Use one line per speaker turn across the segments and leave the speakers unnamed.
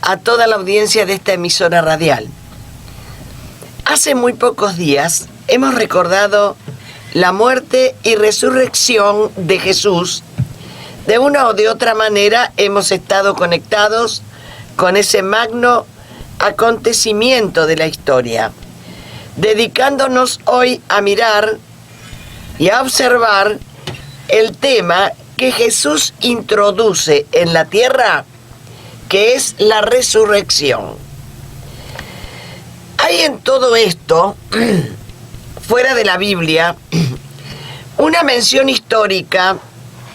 a toda la audiencia de esta emisora radial. Hace muy pocos días hemos recordado la muerte y resurrección de Jesús. De una o de otra manera hemos estado conectados con ese magno acontecimiento de la historia, dedicándonos hoy a mirar y a observar el tema que Jesús introduce en la tierra, que es la resurrección. Hay en todo esto, fuera de la Biblia, una mención histórica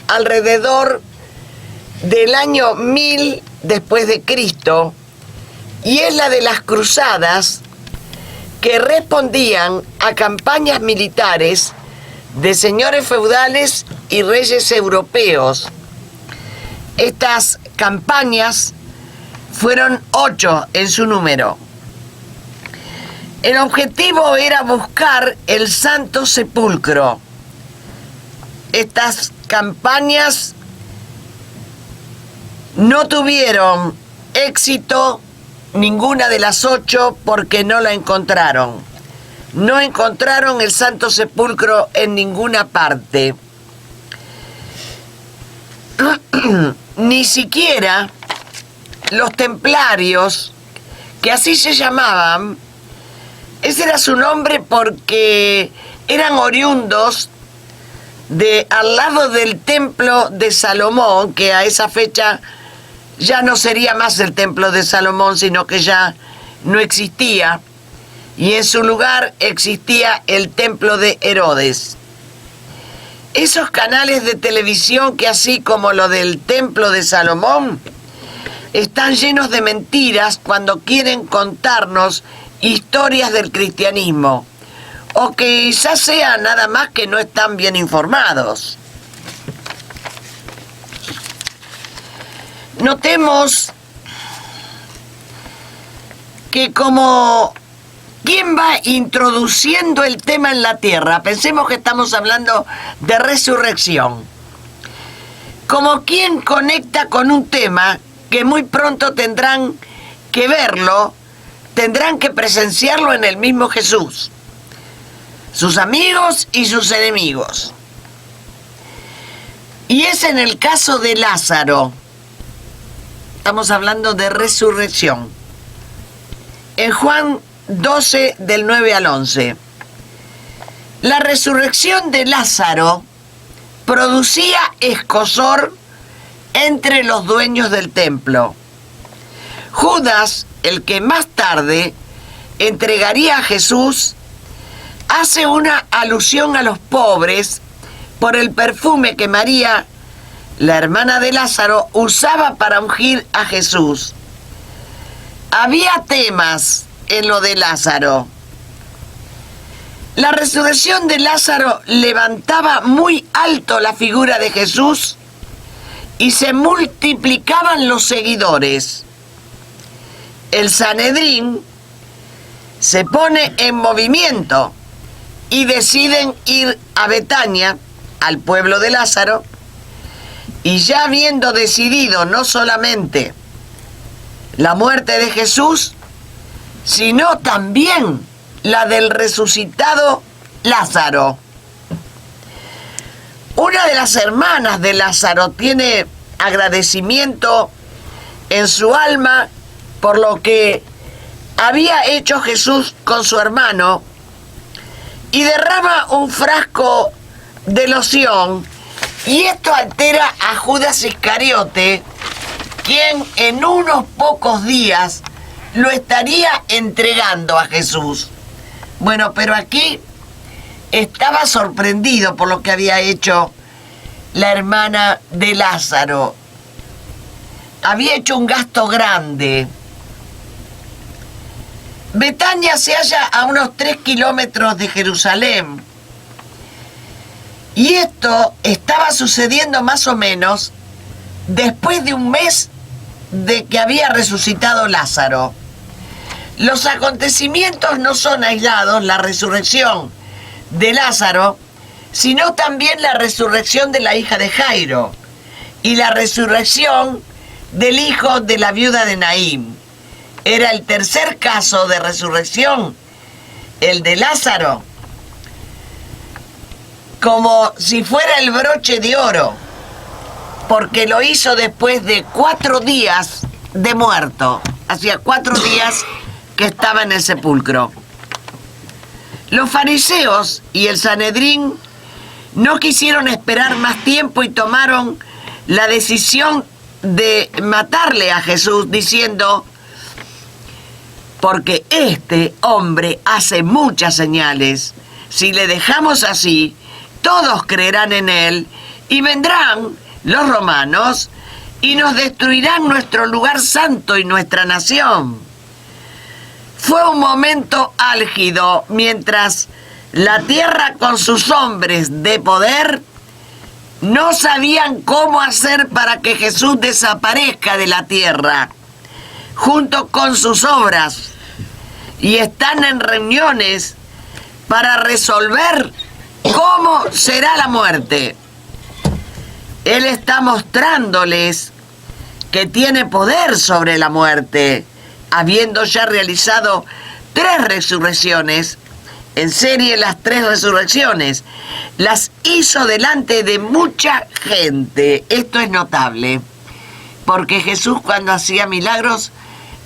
alrededor del año 1000 después de Cristo, y es la de las cruzadas que respondían a campañas militares de señores feudales y reyes europeos. Estas campañas fueron 8 en su número. El objetivo era buscar el Santo Sepulcro. Estas campañas no tuvieron éxito, ninguna de las 8, porque no la encontraron. No encontraron el Santo Sepulcro en ninguna parte. Ni siquiera los templarios, que así se llamaban, ese era su nombre porque eran oriundos de al lado del templo de Salomón, que a esa fecha ya no sería más el templo de Salomón, sino que ya no existía, y en su lugar existía el templo de Herodes. Esos canales de televisión que, así como lo del templo de Salomón, están llenos de mentiras cuando quieren contarnos historias del cristianismo, o que quizás sea nada más que no están bien informados. Notemos que como quien va introduciendo el tema en la tierra, pensemos que estamos hablando de resurrección, como quien conecta con un tema que muy pronto tendrán que verlo, tendrán que presenciarlo en el mismo Jesús, sus amigos y sus enemigos. Y es en el caso de Lázaro. Estamos hablando de resurrección. En Juan 12, del 9 al 11. La resurrección de Lázaro producía escozor entre los dueños del templo. Judas, el que más tarde entregaría a Jesús, hace una alusión a los pobres por el perfume que María, la hermana de Lázaro, usaba para ungir a Jesús. Había temas en lo de Lázaro. La resurrección de Lázaro levantaba muy alto la figura de Jesús y se multiplicaban los seguidores. El Sanedrín se pone en movimiento y deciden ir a Betania, al pueblo de Lázaro, y ya habiendo decidido no solamente la muerte de Jesús, sino también la del resucitado Lázaro. Una de las hermanas de Lázaro tiene agradecimiento en su alma por lo que había hecho Jesús con su hermano, y derrama un frasco de loción, y esto altera a Judas Iscariote, quien en unos pocos días lo estaría entregando a Jesús. Bueno, pero aquí estaba sorprendido por lo que había hecho la hermana de Lázaro. Había hecho un gasto grande. Betania se halla a unos 3 kilómetros de Jerusalén. Y esto estaba sucediendo más o menos después de un mes de que había resucitado Lázaro. Los acontecimientos no son aislados, la resurrección de Lázaro, sino también la resurrección de la hija de Jairo y la resurrección del hijo de la viuda de Naín. era el tercer caso de resurrección, el de Lázaro, como si fuera el broche de oro, porque lo hizo después de 4 días de muerto. Hacía 4 días que estaba en el sepulcro. Los fariseos y el Sanedrín no quisieron esperar más tiempo y tomaron la decisión de matarle a Jesús, diciendo: porque este hombre hace muchas señales. Si le dejamos así, todos creerán en él y vendrán los romanos y nos destruirán nuestro lugar santo y nuestra nación. Fue un momento álgido mientras la tierra con sus hombres de poder no sabían cómo hacer para que Jesús desaparezca de la tierra junto con sus obras, y están en reuniones para resolver cómo será la muerte. Él está mostrándoles que tiene poder sobre la muerte, habiendo ya realizado 3 resurrecciones, en serie las 3 resurrecciones, las hizo delante de mucha gente. Esto es notable, porque Jesús, cuando hacía milagros,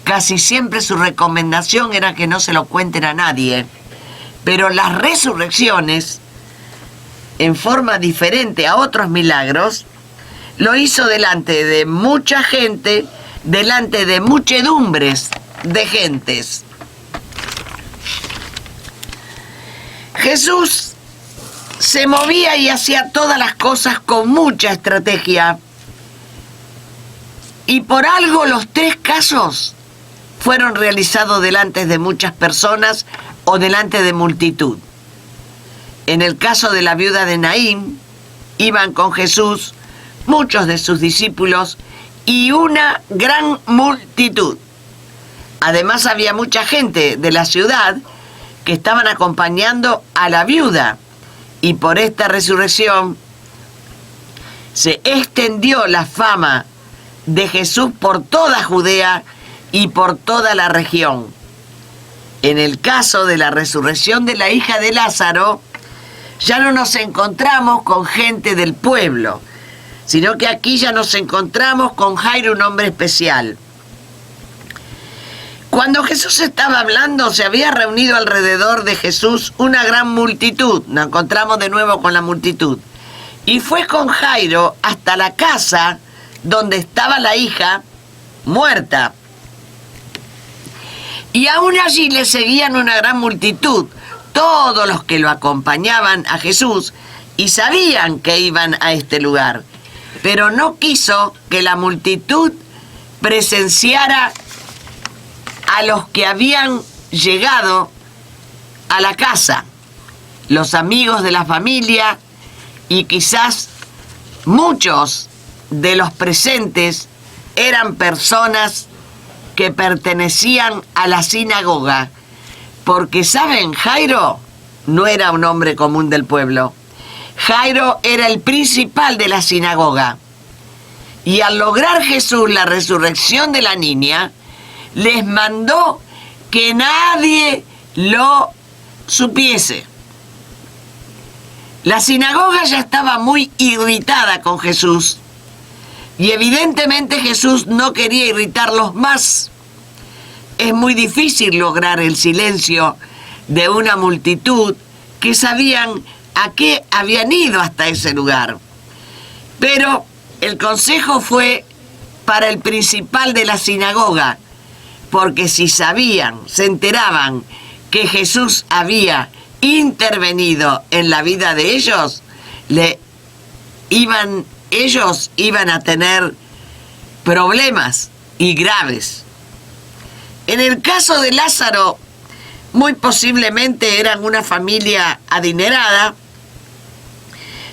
casi siempre su recomendación era que no se lo cuenten a nadie. Pero las resurrecciones, en forma diferente a otros milagros, lo hizo delante de mucha gente, delante de muchedumbres de gentes. Jesús se movía y hacía todas las cosas con mucha estrategia. Y por algo los 3 casos fueron realizados delante de muchas personas o delante de multitud. En el caso de la viuda de Naín, iban con Jesús muchos de sus discípulos y una gran multitud. Además, había mucha gente de la ciudad que estaban acompañando a la viuda, y por esta resurrección se extendió la fama de Jesús por toda Judea y por toda la región. En el caso de la resurrección de la hija de Lázaro, ya no nos encontramos con gente del pueblo, sino que aquí ya nos encontramos con Jairo, un hombre especial. Cuando Jesús estaba hablando, se había reunido alrededor de Jesús una gran multitud. Nos encontramos de nuevo con la multitud. Y fue con Jairo hasta la casa donde estaba la hija muerta. Y aún allí le seguían una gran multitud, todos los que lo acompañaban a Jesús, y sabían que iban a este lugar. Pero no quiso que la multitud presenciara a los que habían llegado a la casa, los amigos de la familia, y quizás muchos de los presentes eran personas que pertenecían a la sinagoga, porque, ¿saben? Jairo no era un hombre común del pueblo. Jairo era el principal de la sinagoga, y al lograr Jesús la resurrección de la niña, les mandó que nadie lo supiese. La sinagoga ya estaba muy irritada con Jesús, y evidentemente Jesús no quería irritarlos más. Es muy difícil lograr el silencio de una multitud que sabían a qué habían ido hasta ese lugar. Pero el consejo fue para el principal de la sinagoga, porque si sabían, se enteraban que Jesús había intervenido en la vida de ellos, ellos iban a tener problemas, y graves. En el caso de Lázaro, muy posiblemente eran una familia adinerada.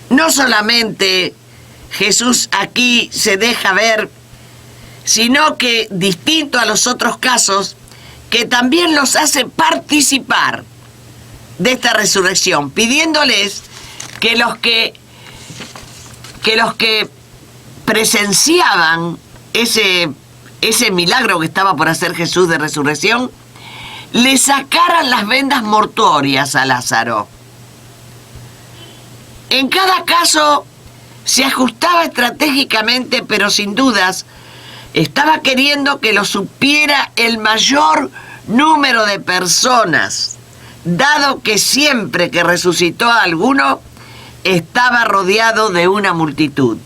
No solamente Jesús aquí se deja ver, sino que, distinto a los otros casos, que también los hace participar de esta resurrección, pidiéndoles que los que presenciaban ese milagro que estaba por hacer Jesús de resurrección, le sacaran las vendas mortuorias a Lázaro. En cada caso se ajustaba estratégicamente, pero sin dudas estaba queriendo que lo supiera el mayor número de personas, dado que siempre que resucitó a alguno, estaba rodeado de una multitud.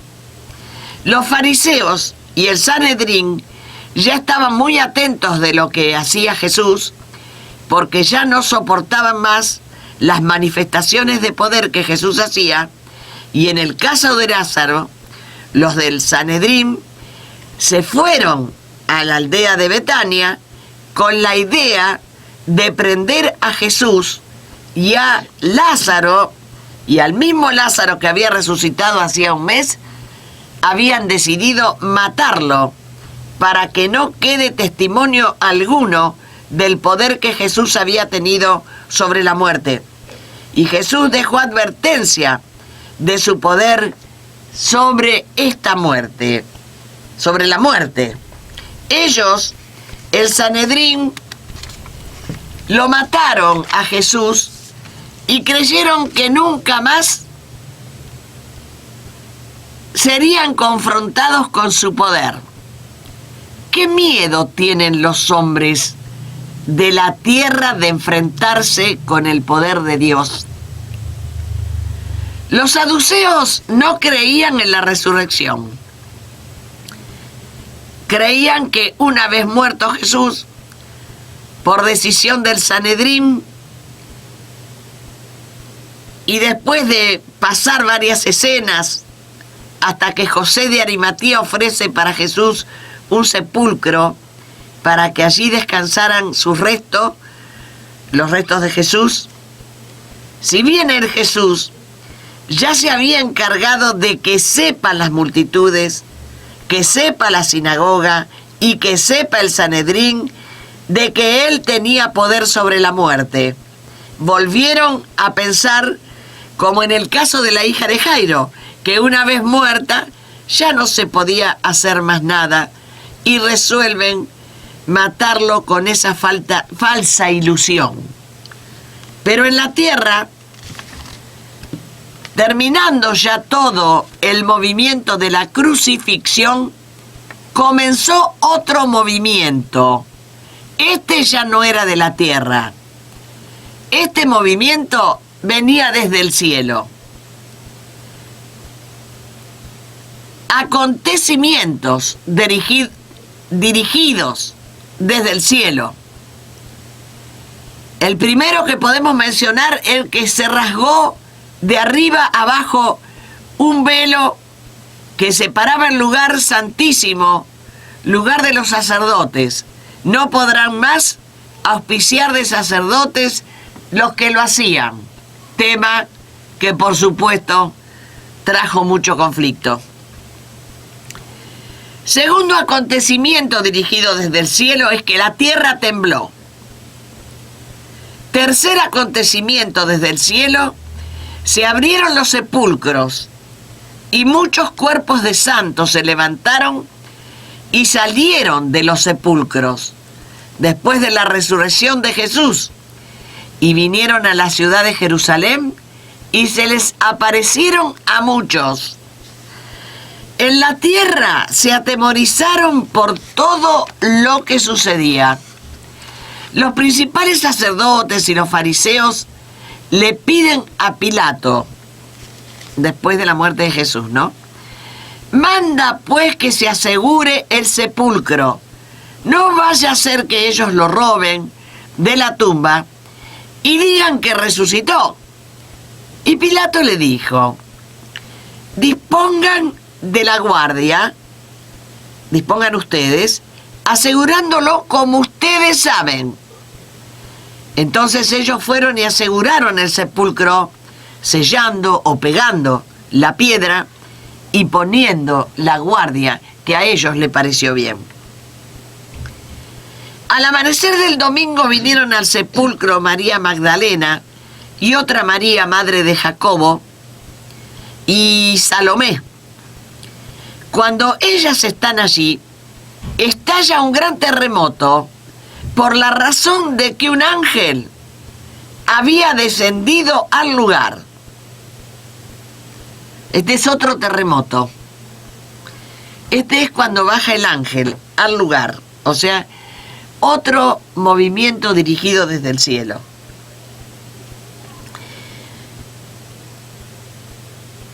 Los fariseos y el Sanedrín ya estaban muy atentos de lo que hacía Jesús, porque ya no soportaban más las manifestaciones de poder que Jesús hacía, y en el caso de Lázaro, los del Sanedrín se fueron a la aldea de Betania con la idea de prender a Jesús y a Lázaro, y al mismo Lázaro que había resucitado hacía un mes, habían decidido matarlo para que no quede testimonio alguno del poder que Jesús había tenido sobre la muerte. Y Jesús dejó advertencia de su poder sobre esta muerte, sobre la muerte. Ellos, el Sanedrín, lo mataron a Jesús y creyeron que nunca más serían confrontados con su poder. ¿Qué miedo tienen los hombres de la tierra de enfrentarse con el poder de Dios? Los saduceos no creían en la resurrección. Creían que una vez muerto Jesús, por decisión del Sanedrín, y después de pasar varias escenas, hasta que José de Arimatea ofrece para Jesús un sepulcro, para que allí descansaran sus restos, los restos de Jesús. Si bien el Jesús ya se había encargado de que sepan las multitudes, que sepa la sinagoga y que sepa el Sanedrín de que él tenía poder sobre la muerte, volvieron a pensar como en el caso de la hija de Jairo, que una vez muerta ya no se podía hacer más nada, y resuelven matarlo con esa falsa ilusión. Pero en la tierra, terminando ya todo el movimiento de la crucifixión, comenzó otro movimiento. Este ya no era de la tierra. Este movimiento venía desde el cielo. Acontecimientos dirigidos desde el cielo. El primero que podemos mencionar es el que se rasgó de arriba abajo un velo que separaba el lugar santísimo, lugar de los sacerdotes. No podrán más auspiciar de sacerdotes los que lo hacían. Tema que, por supuesto, trajo mucho conflicto. Segundo acontecimiento dirigido desde el cielo es que la tierra tembló. Tercer acontecimiento desde el cielo, se abrieron los sepulcros y muchos cuerpos de santos se levantaron y salieron de los sepulcros después de la resurrección de Jesús y vinieron a la ciudad de Jerusalén y se les aparecieron a muchos. En la tierra se atemorizaron por todo lo que sucedía. Los principales sacerdotes y los fariseos le piden a Pilato, después de la muerte de Jesús, ¿no? Manda pues que se asegure el sepulcro. No vaya a ser que ellos lo roben de la tumba y digan que resucitó. Y Pilato le dijo, dispongan de la guardia, dispongan ustedes, asegurándolo como ustedes saben. Entonces ellos fueron y aseguraron el sepulcro, sellando o pegando la piedra y poniendo la guardia que a ellos le pareció bien. Al amanecer del domingo vinieron al sepulcro María Magdalena y otra María, madre de Jacobo, y Salomé. Cuando ellas están allí, estalla un gran terremoto por la razón de que un ángel había descendido al lugar. Este es otro terremoto. Este es cuando baja el ángel al lugar, o sea, otro movimiento dirigido desde el cielo.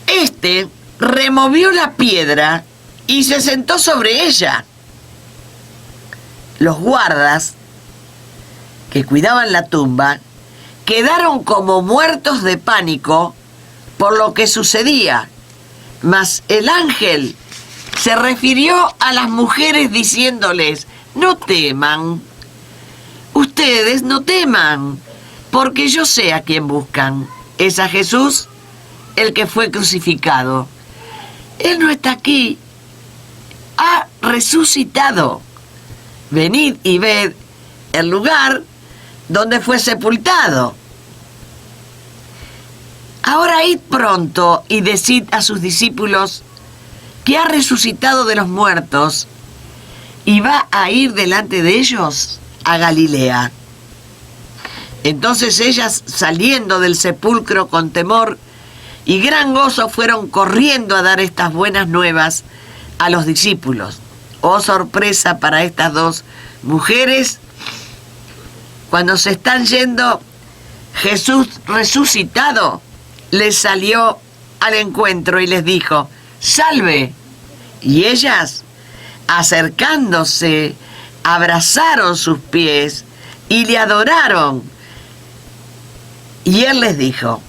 Este removió la piedra y se sentó sobre ella. Los guardas que cuidaban la tumba quedaron como muertos de pánico por lo que sucedía, mas el ángel se refirió a las mujeres diciéndoles: no teman, ustedes no teman, porque yo sé a quién buscan. Es a Jesús, el que fue crucificado. Él no está aquí, ha resucitado. Venid y ved el lugar donde fue sepultado. Ahora id pronto y decid a sus discípulos que ha resucitado de los muertos y va a ir delante de ellos a Galilea. Entonces ellas, saliendo del sepulcro con temor y gran gozo, fueron corriendo a dar estas buenas nuevas a los discípulos. Oh sorpresa para estas dos mujeres. Cuando se están yendo, Jesús resucitado les salió al encuentro y les dijo: ¡salve! Y ellas, acercándose, abrazaron sus pies y le adoraron. Y él les dijo: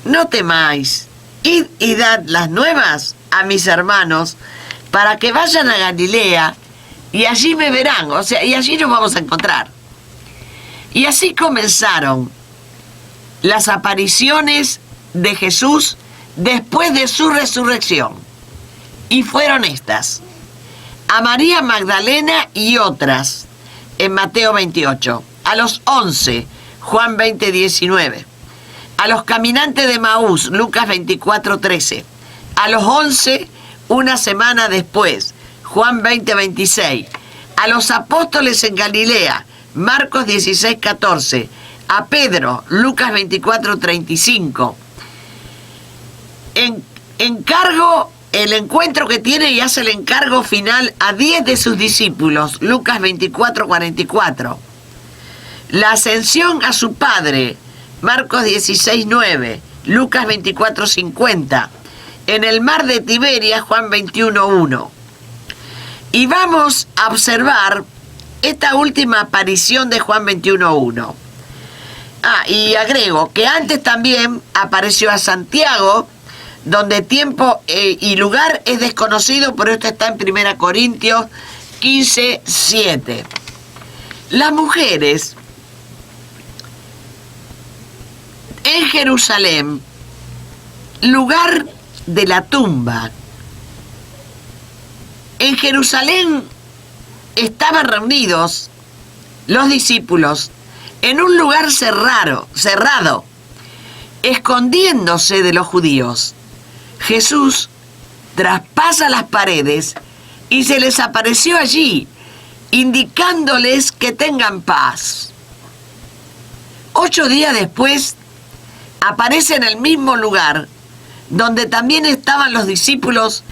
no temáis, id y dad las nuevas a mis hermanos para que vayan a Galilea y allí me verán, o sea, y allí nos vamos a encontrar. Y así comenzaron las apariciones de Jesús después de su resurrección. Y fueron estas: a María Magdalena y otras, en Mateo 28, a los 11, Juan 20, 19, a los caminantes de Maús, Lucas 24, 13, a los 11, una semana después, Juan 20, 26, a los apóstoles en Galilea, Marcos 16, 14, a Pedro, Lucas 24, 35. Encargo el encuentro que tiene y hace el encargo final a 10 de sus discípulos, Lucas 24, 44. La ascensión a su Padre, Marcos 16, 9, Lucas 24, 50. En el mar de Tiberias, Juan 21, 1. Y vamos a observar esta última aparición de Juan 21, 1. Y agrego que antes también apareció a Santiago, donde tiempo y lugar es desconocido, pero esto está en 1 Corintios 15, 7. Las mujeres en Jerusalén, lugar de la tumba. En Jerusalén estaban reunidos los discípulos en un lugar cerrado, escondiéndose de los judíos. Jesús traspasa las paredes y se les apareció allí, indicándoles que tengan paz. 8 días después, aparece en el mismo lugar donde también estaban los discípulos,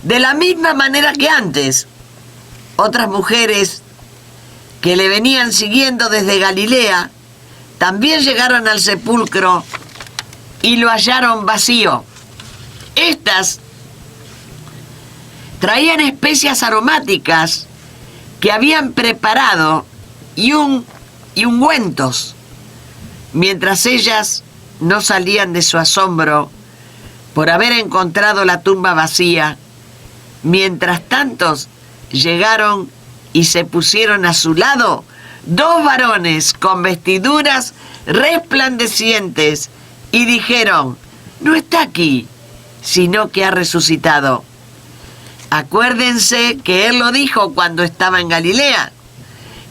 de la misma manera que antes. Otras mujeres que le venían siguiendo desde Galilea también llegaron al sepulcro y lo hallaron vacío. Estas traían especias aromáticas que habían preparado y ungüentos, mientras ellas no salían de su asombro por haber encontrado la tumba vacía. Mientras tantos llegaron y se pusieron a su lado 2 varones con vestiduras resplandecientes y dijeron: no está aquí, sino que ha resucitado. Acuérdense que él lo dijo cuando estaba en Galilea,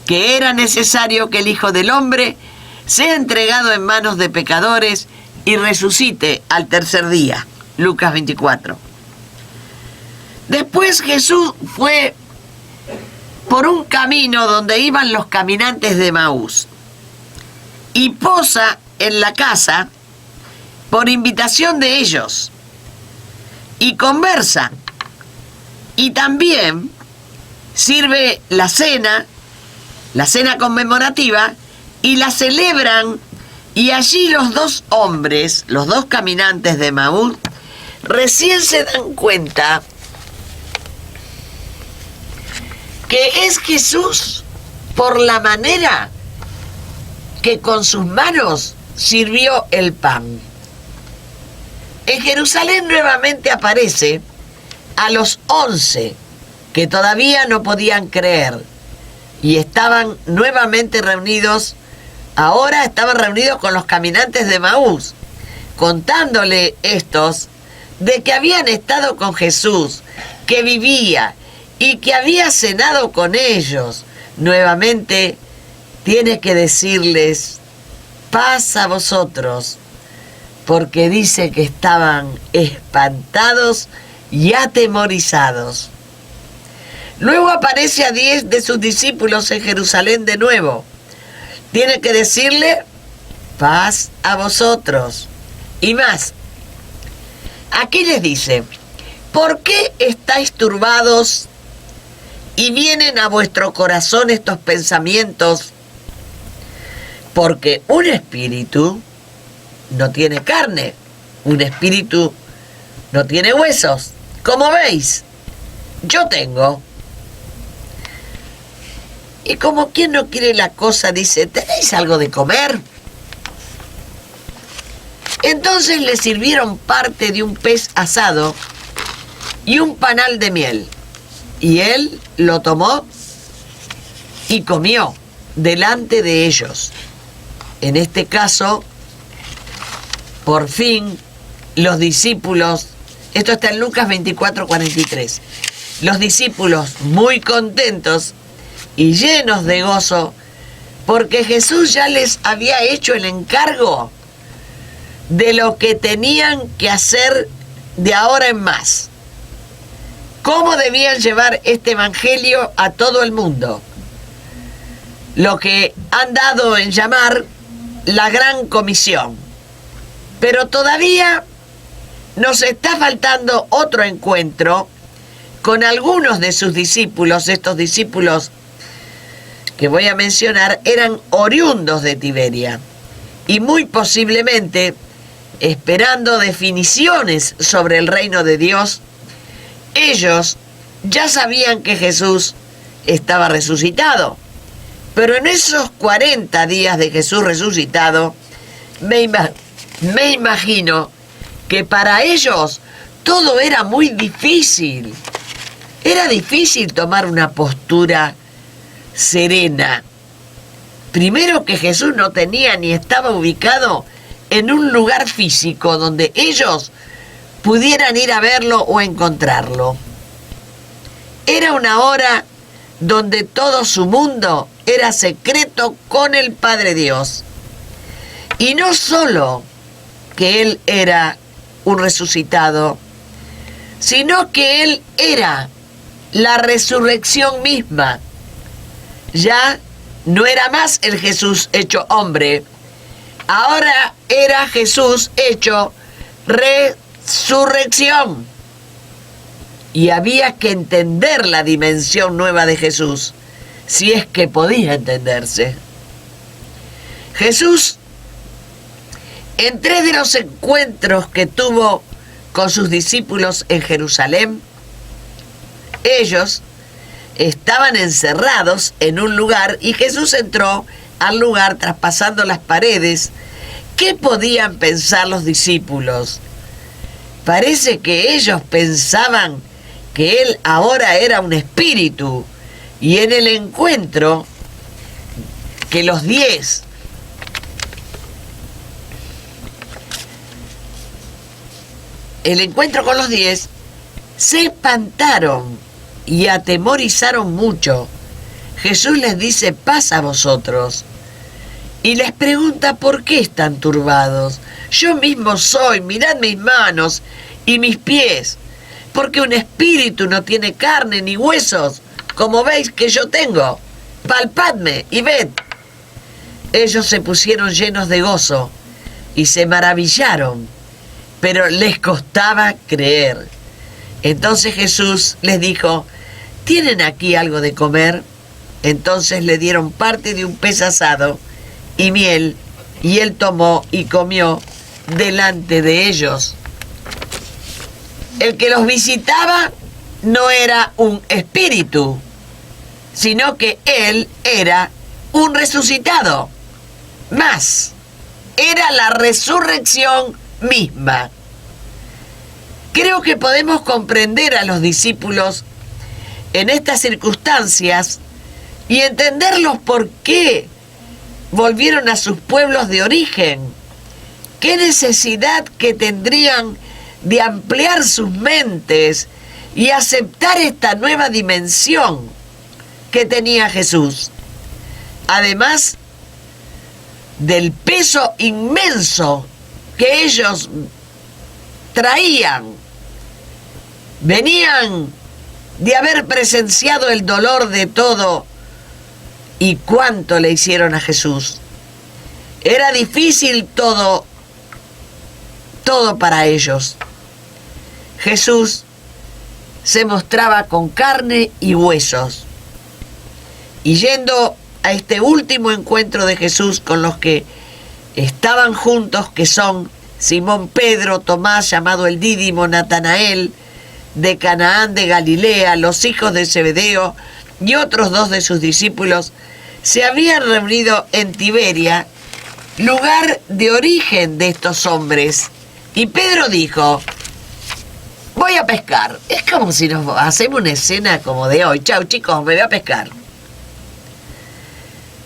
que era necesario que el Hijo del Hombre sea entregado en manos de pecadores y resucite al tercer día. Lucas 24. Después Jesús fue por un camino donde iban los caminantes de Emaús y posa en la casa por invitación de ellos y conversa, y también sirve la cena conmemorativa, y la celebran, y allí los dos hombres, los dos caminantes de Emaús, recién se dan cuenta que es Jesús por la manera que con sus manos sirvió el pan. En Jerusalén nuevamente aparece a los 11 que todavía no podían creer y estaban nuevamente reunidos. Ahora estaban reunidos con los caminantes de Emaús, contándole estos de que habían estado con Jesús, que vivía y que había cenado con ellos. Nuevamente tiene que decirles: paz a vosotros, porque dice que estaban espantados y atemorizados. Luego aparece a 10 de sus discípulos en Jerusalén de nuevo. Tiene que decirle: paz a vosotros. Y más, aquí les dice: ¿por qué estáis turbados y vienen a vuestro corazón estos pensamientos? Porque un espíritu no tiene carne, un espíritu no tiene huesos. Como veis, yo tengo. Y como quien no quiere la cosa, dice: ¿tenéis algo de comer? Entonces le sirvieron parte de un pez asado y un panal de miel. Y él lo tomó y comió delante de ellos. En este caso, por fin, los discípulos, esto está en Lucas 24:43, los discípulos muy contentos y llenos de gozo, porque Jesús ya les había hecho el encargo de lo que tenían que hacer de ahora en más. ¿Cómo debían llevar este evangelio a todo el mundo? Lo que han dado en llamar la Gran Comisión. Pero todavía nos está faltando otro encuentro con algunos de sus discípulos. Estos discípulos que voy a mencionar eran oriundos de Tiberia y muy posiblemente esperando definiciones sobre el reino de Dios. Ellos ya sabían que Jesús estaba resucitado, pero en esos 40 días de Jesús resucitado, me imagino que para ellos todo era muy difícil. Era difícil tomar una postura serena. Primero, que Jesús no tenía ni estaba ubicado en un lugar físico donde ellos pudieran ir a verlo o encontrarlo. Era una hora donde todo su mundo era secreto con el Padre Dios. Y no solo que Él era un resucitado, sino que Él era la resurrección misma. Ya no era más el Jesús hecho hombre, ahora era Jesús hecho resurrección. Y había que entender la dimensión nueva de Jesús, si es que podía entenderse. Jesús, en 3 de los encuentros que tuvo con sus discípulos en Jerusalén, ellos estaban encerrados en un lugar y Jesús entró al lugar traspasando las paredes. ¿Qué podían pensar los discípulos? Parece que ellos pensaban que Él ahora era un espíritu, y en el encuentro que los 10 el encuentro con los 10 se espantaron y atemorizaron mucho. Jesús les dice: paz a vosotros. Y les pregunta: ¿por qué están turbados? Yo mismo soy, mirad mis manos y mis pies. Porque un espíritu no tiene carne ni huesos, como veis que yo tengo. Palpadme y ved. Ellos se pusieron llenos de gozo y se maravillaron, pero les costaba creer. Entonces Jesús les dijo: ¿tienen aquí algo de comer? Entonces le dieron parte de un pez asado y miel, y él tomó y comió delante de ellos. El que los visitaba no era un espíritu, sino que él era un resucitado. Más, era la resurrección misma. Creo que podemos comprender a los discípulos en estas circunstancias y entenderlos por qué volvieron a sus pueblos de origen. Qué necesidad que tendrían de ampliar sus mentes y aceptar esta nueva dimensión que tenía Jesús. Además del peso inmenso que ellos traían, venían de haber presenciado el dolor de todo y cuánto le hicieron a Jesús. Era difícil todo para ellos. Jesús se mostraba con carne y huesos. Y yendo a este último encuentro de Jesús con los que estaban juntos, que son Simón Pedro, Tomás, llamado el Dídimo, Natanael, de Canaán de Galilea, los hijos de Zebedeo y otros 2 de sus discípulos, se habían reunido en Tiberia, lugar de origen de estos hombres. Y Pedro dijo: voy a pescar. Es como si nos hacemos una escena como de hoy. Chau chicos, me voy a pescar.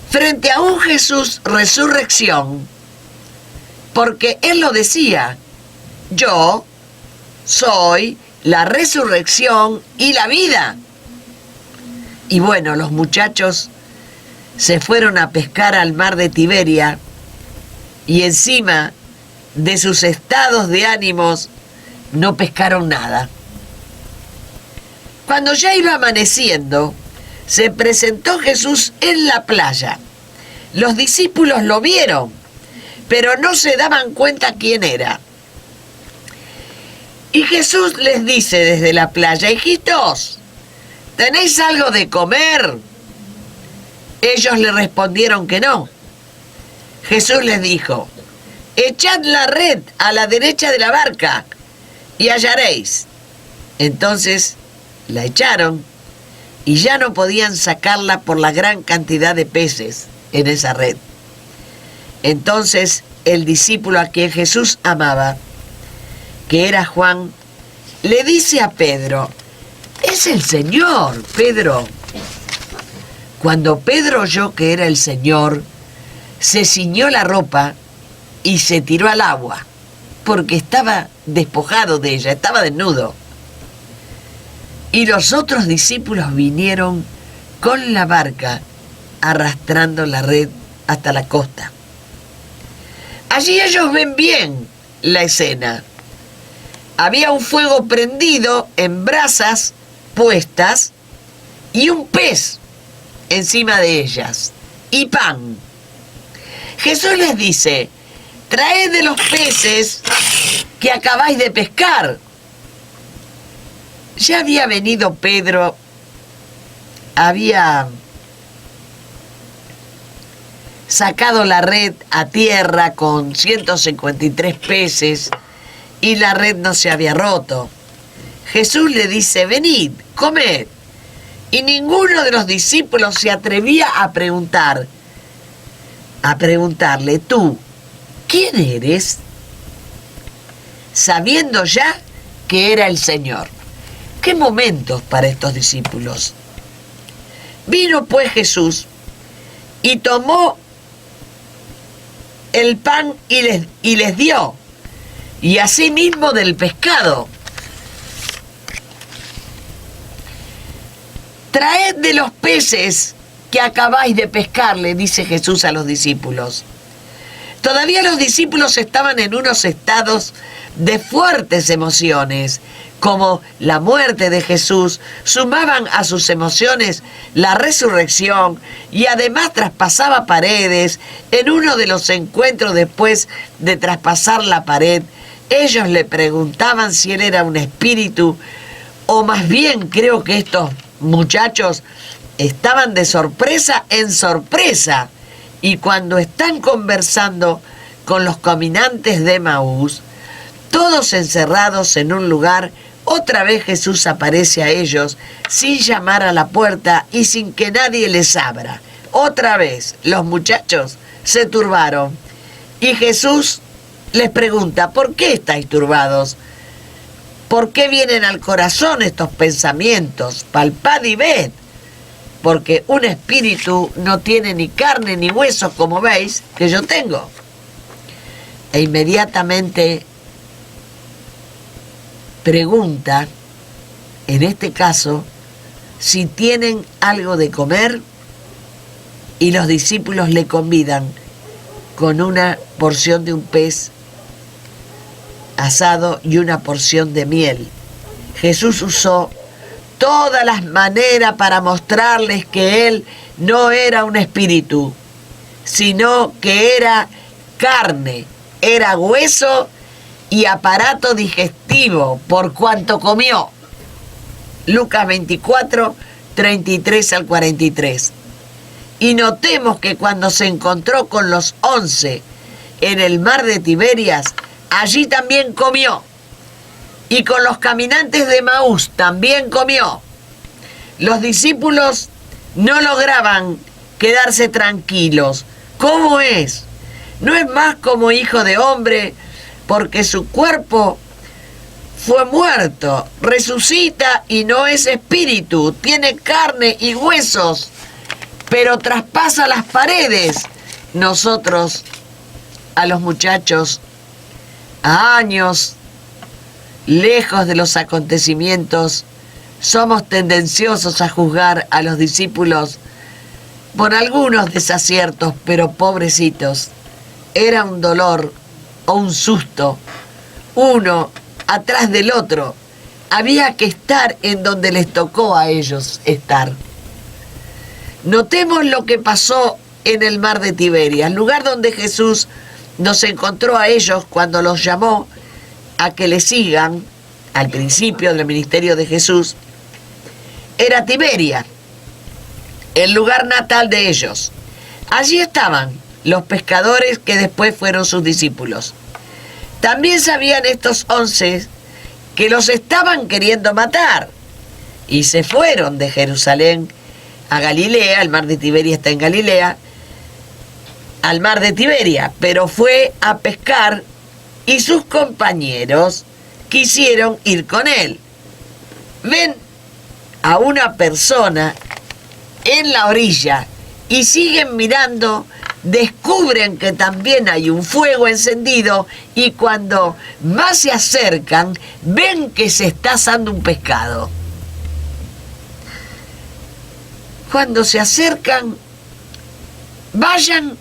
Frente a un Jesús resurrección, porque él lo decía: yo soy la resurrección y la vida. Y bueno, los muchachos se fueron a pescar al mar de Tiberia y encima de sus estados de ánimos no pescaron nada. Cuando ya iba amaneciendo, se presentó Jesús en la playa. Los discípulos lo vieron, pero no se daban cuenta quién era. Y Jesús les dice desde la playa: hijitos, ¿tenéis algo de comer? Ellos le respondieron que no. Jesús les dijo: echad la red a la derecha de la barca y hallaréis. Entonces la echaron y ya no podían sacarla por la gran cantidad de peces en esa red. Entonces el discípulo a quien Jesús amaba, que era Juan, le dice a Pedro: es el Señor, Pedro. Cuando Pedro oyó que era el Señor, se ciñó la ropa y se tiró al agua, porque estaba despojado de ella, estaba desnudo. Y los otros discípulos vinieron con la barca, arrastrando la red hasta la costa. Allí ellos ven bien la escena. Había un fuego prendido en brasas puestas y un pez encima de ellas y pan. Jesús les dice: traed de los peces que acabáis de pescar. Ya había venido Pedro, había sacado la red a tierra con 153 peces y la red no se había roto. Jesús le dice: venid, comed. Y ninguno de los discípulos se atrevía a preguntarle: tú, ¿quién eres? Sabiendo ya que era el Señor. ¿Qué momentos para estos discípulos? Vino pues Jesús y tomó el pan y les dio, y asimismo del pescado. Traed de los peces que acabáis de pescar, le dice Jesús a los discípulos. Todavía los discípulos estaban en unos estados de fuertes emociones, como la muerte de Jesús. Sumaban a sus emociones la resurrección y además traspasaba paredes. En uno de los encuentros después de traspasar la pared, ellos le preguntaban si él era un espíritu, o más bien creo que estos muchachos estaban de sorpresa en sorpresa. Y cuando están conversando con los caminantes de Emaús, todos encerrados en un lugar, otra vez Jesús aparece a ellos sin llamar a la puerta y sin que nadie les abra. Otra vez los muchachos se turbaron y Jesús les pregunta: ¿por qué estáis turbados? ¿Por qué vienen al corazón estos pensamientos? Palpad y ved. Porque un espíritu no tiene ni carne ni huesos, como veis que yo tengo. E inmediatamente pregunta, en este caso, si tienen algo de comer, y los discípulos le convidan con una porción de un pez asado y una porción de miel. Jesús usó todas las maneras para mostrarles que él no era un espíritu, sino que era carne, era hueso y aparato digestivo, por cuanto comió. Lucas 24, 33 al 43. Y notemos que cuando se encontró con los 11 en el mar de Tiberias, allí también comió. Y con los caminantes de Emaús también comió. Los discípulos no lograban quedarse tranquilos. ¿Cómo es? No es más como hijo de hombre, porque su cuerpo fue muerto, resucita y no es espíritu, tiene carne y huesos, pero traspasa las paredes. Nosotros, a los muchachos, a años lejos de los acontecimientos, somos tendenciosos a juzgar a los discípulos por algunos desaciertos, pero pobrecitos, era un dolor o un susto, uno atrás del otro. Había que estar en donde les tocó a ellos estar. Notemos lo que pasó en el mar de Tiberias, lugar donde Jesús nos encontró a ellos cuando los llamó a que le sigan al principio del ministerio de Jesús. Era Tiberia, el lugar natal de ellos. Allí estaban los pescadores que después fueron sus discípulos. También sabían estos 11 que los estaban queriendo matar y se fueron de Jerusalén a Galilea. El mar de Tiberia está en Galilea, al mar de Tiberia, pero fue a pescar y sus compañeros quisieron ir con él. Ven a una persona en la orilla y siguen mirando, descubren que también hay un fuego encendido y cuando más se acercan ven que se está asando un pescado. Cuando se acercan, vayan,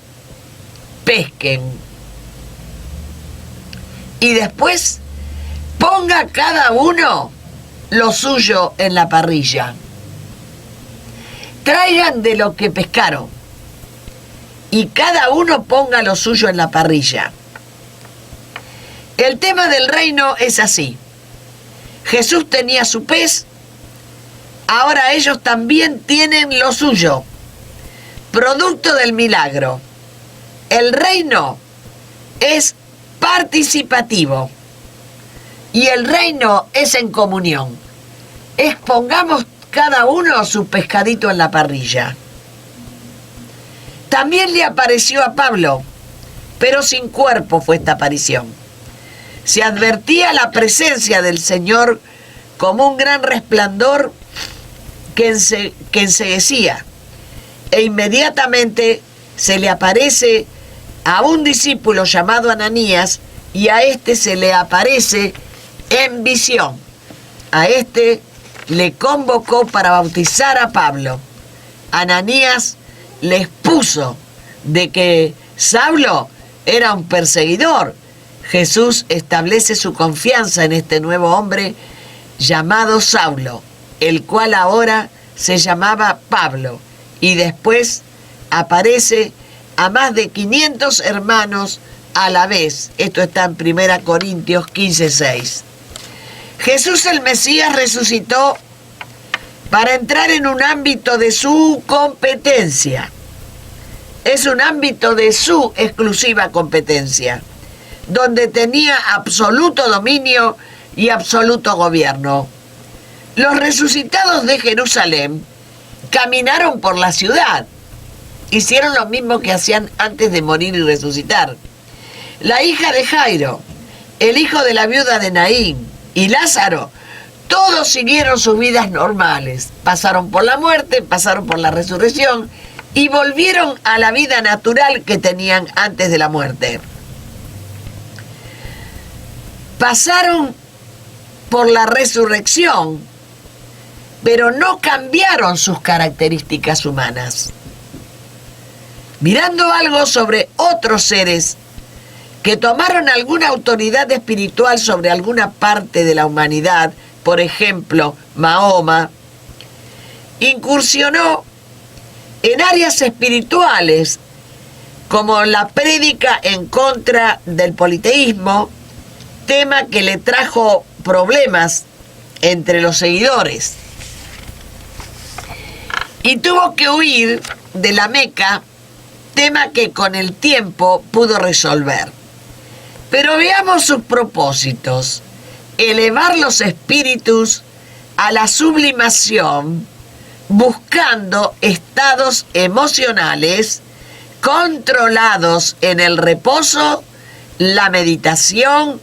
pesquen y después ponga cada uno lo suyo en la parrilla. Traigan de lo que pescaron y cada uno ponga lo suyo en la parrilla. El tema del reino es así. Jesús tenía su pez, ahora ellos también tienen lo suyo, producto del milagro. El reino es participativo y el reino es en comunión. Pongamos cada uno su pescadito en la parrilla. También le apareció a Pablo, pero sin cuerpo fue esta aparición. Se advertía la presencia del Señor como un gran resplandor que enceguecía, e inmediatamente se le aparece a un discípulo llamado Ananías, y a este se le aparece en visión. A este le convocó para bautizar a Pablo. Ananías le expuso de que Saulo era un perseguidor. Jesús establece su confianza en este nuevo hombre llamado Saulo, el cual ahora se llamaba Pablo, y después aparece a más de 500 hermanos a la vez. Esto está en 1 Corintios 15:6. Jesús el Mesías resucitó para entrar en un ámbito de su competencia. Es un ámbito de su exclusiva competencia, donde tenía absoluto dominio y absoluto gobierno. Los resucitados de Jerusalén caminaron por la ciudad. Hicieron lo mismo que hacían antes de morir y resucitar. La hija de Jairo, el hijo de la viuda de Naín y Lázaro, todos siguieron sus vidas normales. Pasaron por la muerte, pasaron por la resurrección y volvieron a la vida natural que tenían antes de la muerte. Pasaron por la resurrección, pero no cambiaron sus características humanas. Mirando algo sobre otros seres que tomaron alguna autoridad espiritual sobre alguna parte de la humanidad, por ejemplo, Mahoma, incursionó en áreas espirituales como la prédica en contra del politeísmo, tema que le trajo problemas entre los seguidores. Y tuvo que huir de la Meca, tema que con el tiempo pudo resolver. Pero veamos sus propósitos: elevar los espíritus a la sublimación, buscando estados emocionales controlados en el reposo, la meditación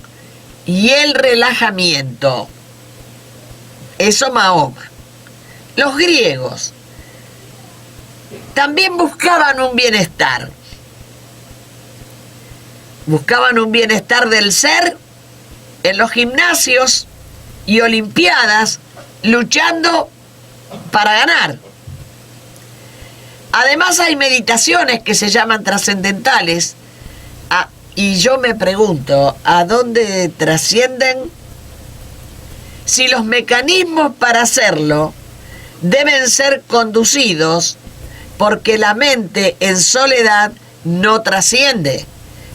y el relajamiento. Eso Mahoma. Los griegos también buscaban un bienestar. Buscaban un bienestar del ser en los gimnasios y olimpiadas, luchando para ganar. Además hay meditaciones que se llaman trascendentales, y yo me pregunto, ¿a dónde trascienden? Si los mecanismos para hacerlo deben ser conducidos, porque la mente en soledad no trasciende.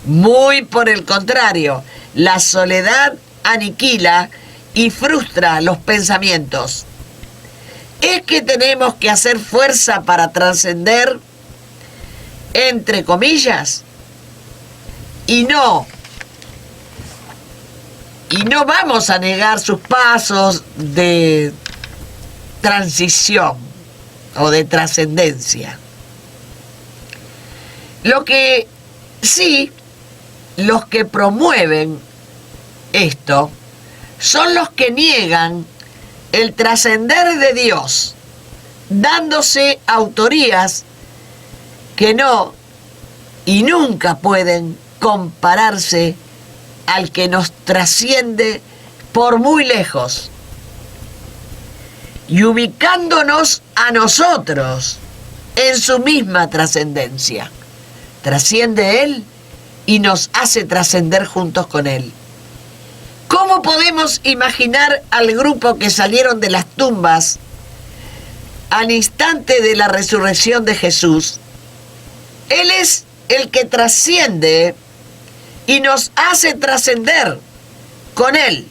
Muy por el contrario, la soledad aniquila y frustra los pensamientos. ¿Es que tenemos que hacer fuerza para trascender? Entre comillas. Y no vamos a negar sus pasos de transición o de trascendencia. Lo que sí, los que promueven esto son los que niegan el trascender de Dios, dándose autorías que no y nunca pueden compararse al que nos trasciende por muy lejos, y ubicándonos a nosotros en su misma trascendencia. Trasciende Él y nos hace trascender juntos con Él. ¿Cómo podemos imaginar al grupo que salieron de las tumbas al instante de la resurrección de Jesús? Él es el que trasciende y nos hace trascender con Él.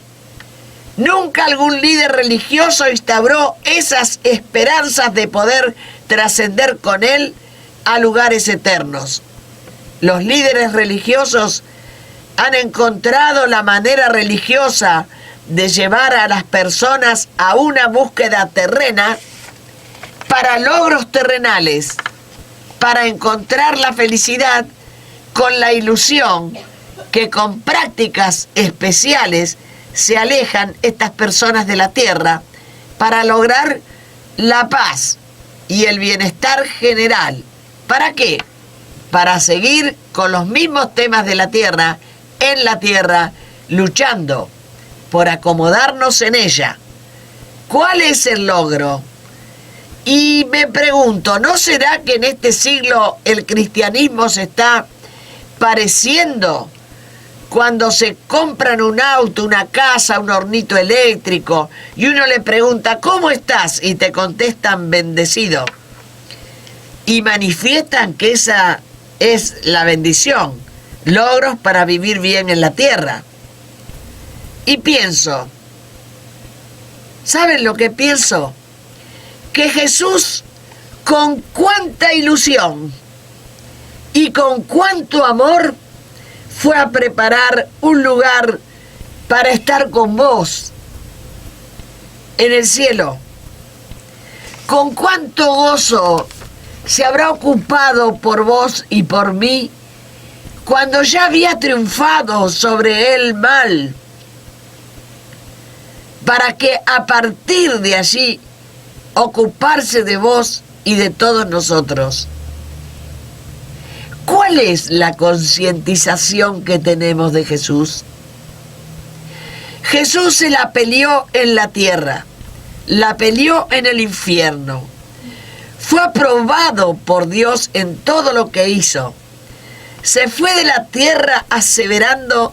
Nunca algún líder religioso instauró esas esperanzas de poder trascender con Él a lugares eternos. Los líderes religiosos han encontrado la manera religiosa de llevar a las personas a una búsqueda terrena para logros terrenales, para encontrar la felicidad con la ilusión que con prácticas especiales se alejan estas personas de la tierra para lograr la paz y el bienestar general. ¿Para qué? Para seguir con los mismos temas de la tierra, en la tierra, luchando por acomodarnos en ella. ¿Cuál es el logro? Y me pregunto, ¿no será que en este siglo el cristianismo se está pareciendo cuando se compran un auto, una casa, un hornito eléctrico, y uno le pregunta, ¿cómo estás? Y te contestan, bendecido. Y manifiestan que esa es la bendición, logros para vivir bien en la tierra. Y pienso, ¿saben lo que pienso? Que Jesús, con cuánta ilusión y con cuánto amor, fue a preparar un lugar para estar con vos en el cielo. Con cuánto gozo se habrá ocupado por vos y por mí cuando ya había triunfado sobre el mal, para que a partir de allí ocuparse de vos y de todos nosotros. ¿Cuál es la concientización que tenemos de Jesús? Jesús se la peleó en la tierra, la peleó en el infierno. Fue aprobado por Dios en todo lo que hizo. Se fue de la tierra aseverando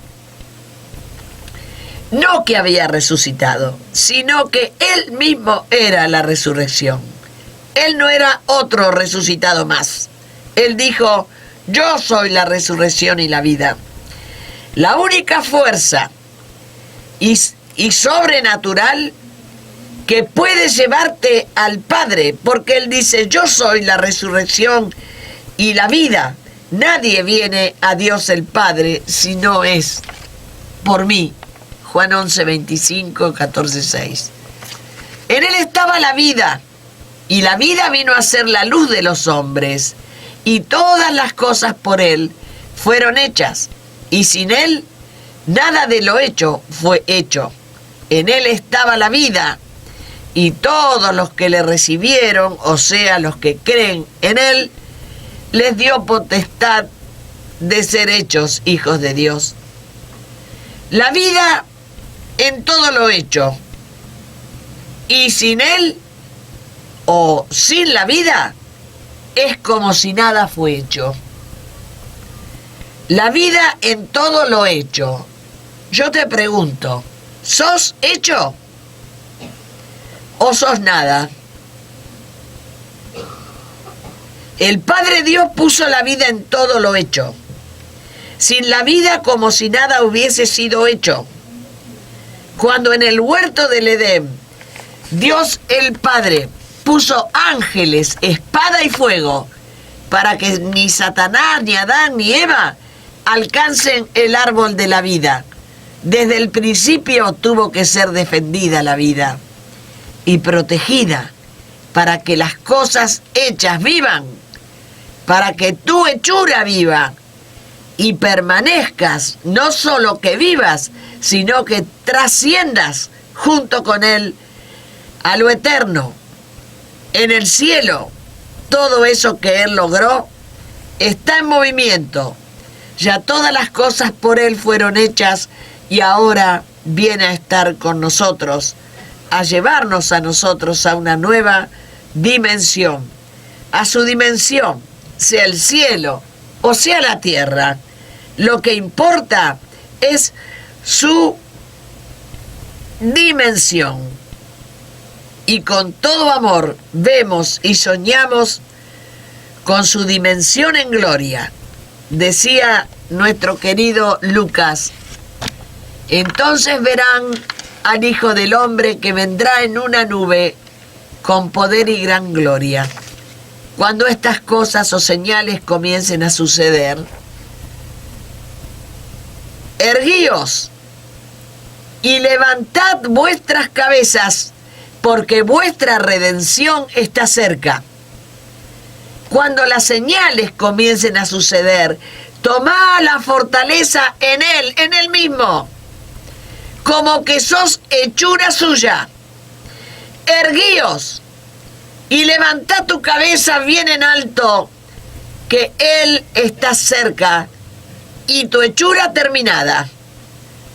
no que había resucitado, sino que Él mismo era la resurrección. Él no era otro resucitado más. Él dijo, yo soy la resurrección y la vida. La única fuerza y sobrenatural que puede llevarte al Padre, porque Él dice, yo soy la resurrección y la vida. Nadie viene a Dios el Padre si no es por mí. Juan 11, 25, 14, 6. En Él estaba la vida, y la vida vino a ser la luz de los hombres, y todas las cosas por Él fueron hechas, y sin Él nada de lo hecho fue hecho. En Él estaba la vida, y todos los que le recibieron, o sea, los que creen en Él, les dio potestad de ser hechos hijos de Dios. La vida en todo lo hecho, y sin Él, o sin la vida, es como si nada fue hecho. La vida en todo lo hecho. Yo te pregunto, ¿sos hecho o sos nada? El Padre Dios puso la vida en todo lo hecho. Sin la vida, como si nada hubiese sido hecho. Cuando en el huerto del Edén, Dios el Padre puso ángeles, espada y fuego, para que ni Satanás, ni Adán, ni Eva alcancen el árbol de la vida. Desde el principio tuvo que ser defendida la vida y protegida para que las cosas hechas vivan, para que tu hechura viva y permanezcas, no solo que vivas, sino que trasciendas junto con Él a lo eterno. En el cielo, todo eso que Él logró está en movimiento. Ya todas las cosas por Él fueron hechas y ahora viene a estar con nosotros, a llevarnos a nosotros a una nueva dimensión, a su dimensión, sea el cielo o sea la tierra. Lo que importa es su dimensión. Y con todo amor vemos y soñamos con su dimensión en gloria. Decía nuestro querido Lucas, entonces verán al Hijo del Hombre que vendrá en una nube con poder y gran gloria. Cuando estas cosas o señales comiencen a suceder, erguíos y levantad vuestras cabezas, porque vuestra redención está cerca. Cuando las señales comiencen a suceder, tomad la fortaleza en Él mismo, como que sos hechura suya. Erguíos y levantad tu cabeza bien en alto, que Él está cerca y tu hechura terminada.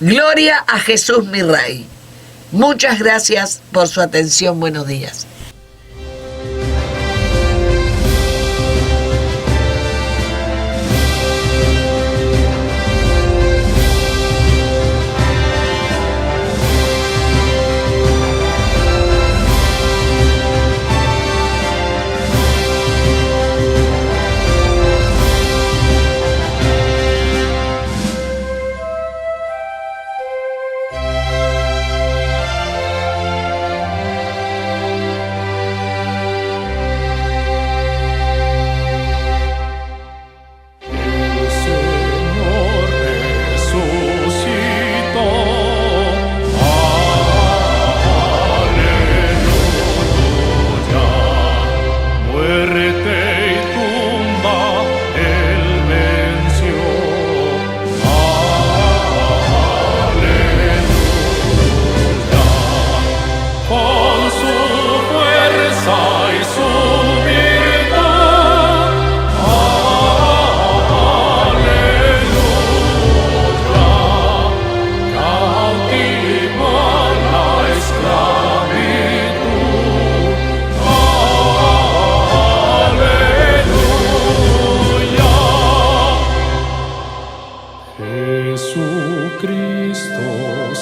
Gloria a Jesús mi Rey. Muchas gracias por su atención. Buenos días.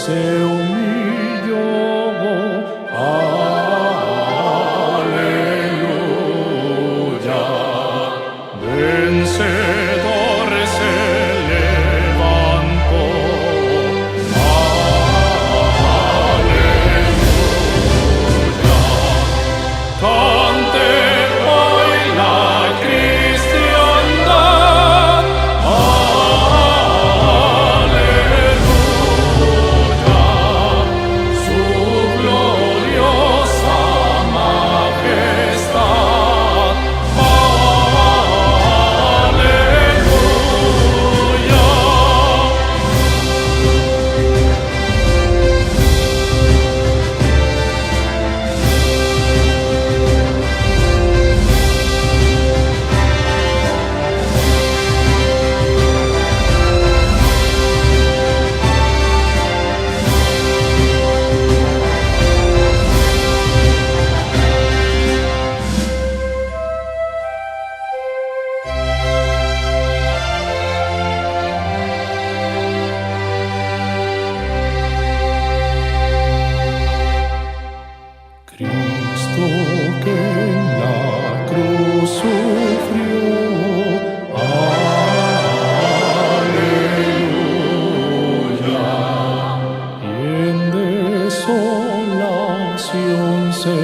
se humilló. Aleluya. Vencedor se levantó. Aleluya. Cante hoy la cristiandad. Aleluya. Su gloriosa majestad. Aleluya. Cristo que en la cruz sufrió. Aleluya. Y en desolación se